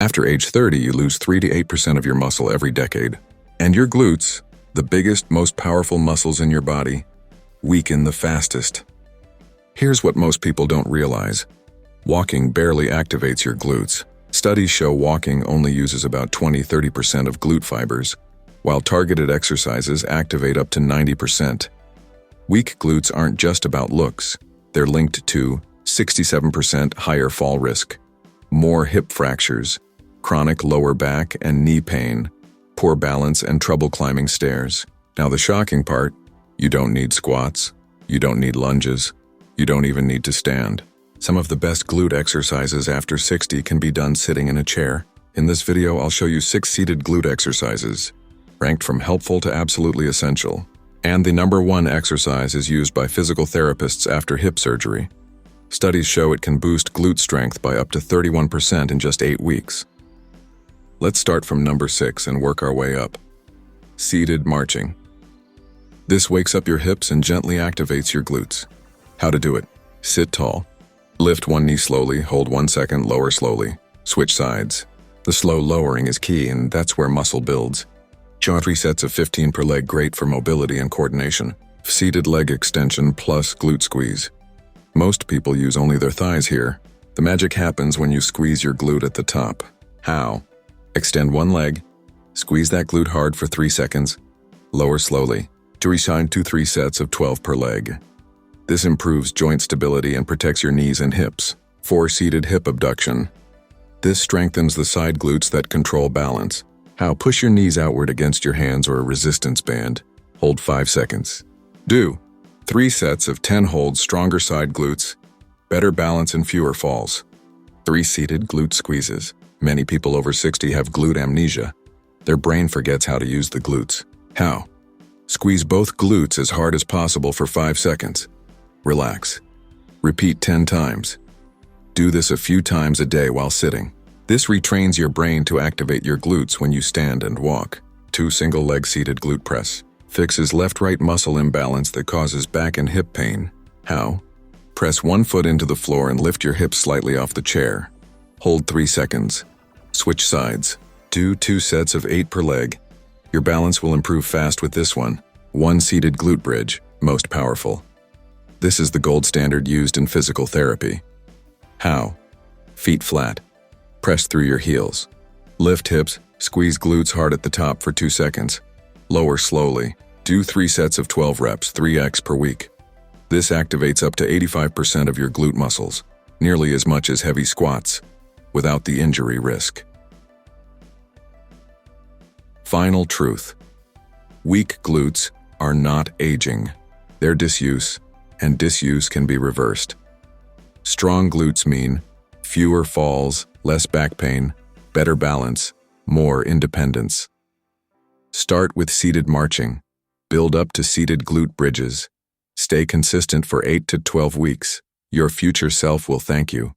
After age 30, you lose 3 to 8% of your muscle every decade. And your glutes, the biggest, most powerful muscles in your body, weaken the fastest. Here's what most people don't realize. Walking barely activates your glutes. Studies show walking only uses about 20–30% of glute fibers, while targeted exercises activate up to 90%. Weak glutes aren't just about looks. They're linked to 67% higher fall risk, more hip fractures, chronic lower back and knee pain, poor balance and trouble climbing stairs. Now the shocking part, you don't need squats, you don't need lunges, you don't even need to stand. Some of the best glute exercises after 60 can be done sitting in a chair. In this video, I'll show you 6 seated glute exercises, ranked from helpful to absolutely essential. And the #1 exercise is used by physical therapists after hip surgery. Studies show it can boost glute strength by up to 31% in just 8 weeks. Let's start from number 6 and work our way up. Seated marching. This wakes up your hips and gently activates your glutes. How to do it? Sit tall. Lift one knee slowly, hold 1 second, lower slowly. Switch sides. The slow lowering is key, and that's where muscle builds. 3 sets of 15 per leg, great for mobility and coordination. Seated leg extension plus glute squeeze. Most people use only their thighs here. The magic happens when you squeeze your glute at the top. How? Extend one leg, squeeze that glute hard for 3 seconds, lower slowly. To resign to 3 sets of 12 per leg. This improves joint stability and protects your knees and hips. 4 seated hip abduction. This strengthens the side glutes that control balance. How? Push your knees outward against your hands or a resistance band. Hold 5 seconds. Do 3 sets of 10 holds, stronger side glutes, better balance and fewer falls. 3 seated glute squeezes. Many people over 60 have glute amnesia. Their brain forgets how to use the glutes. How? Squeeze both glutes as hard as possible for 5 seconds. Relax. Repeat 10 times. Do this a few times a day while sitting. This retrains your brain to activate your glutes when you stand and walk. 2 single leg seated glute press. Fixes left-right muscle imbalance that causes back and hip pain. How? Press one foot into the floor and lift your hips slightly off the chair. Hold 3 seconds. Switch sides. Do 2 sets of 8 per leg. Your balance will improve fast with this one. 1 seated glute bridge, most powerful. This is the gold standard used in physical therapy. How? Feet flat. Press through your heels. Lift hips, squeeze glutes hard at the top for 2 seconds. Lower slowly. Do 3 sets of 12 reps, 3x per week. This activates up to 85% of your glute muscles, nearly as much as heavy squats, without the injury risk. Final truth. Weak glutes are not aging. They're disuse, and disuse can be reversed. Strong glutes mean fewer falls, less back pain, better balance, more independence. Start with seated marching. Build up to seated glute bridges. Stay consistent for 8 to 12 weeks. Your future self will thank you.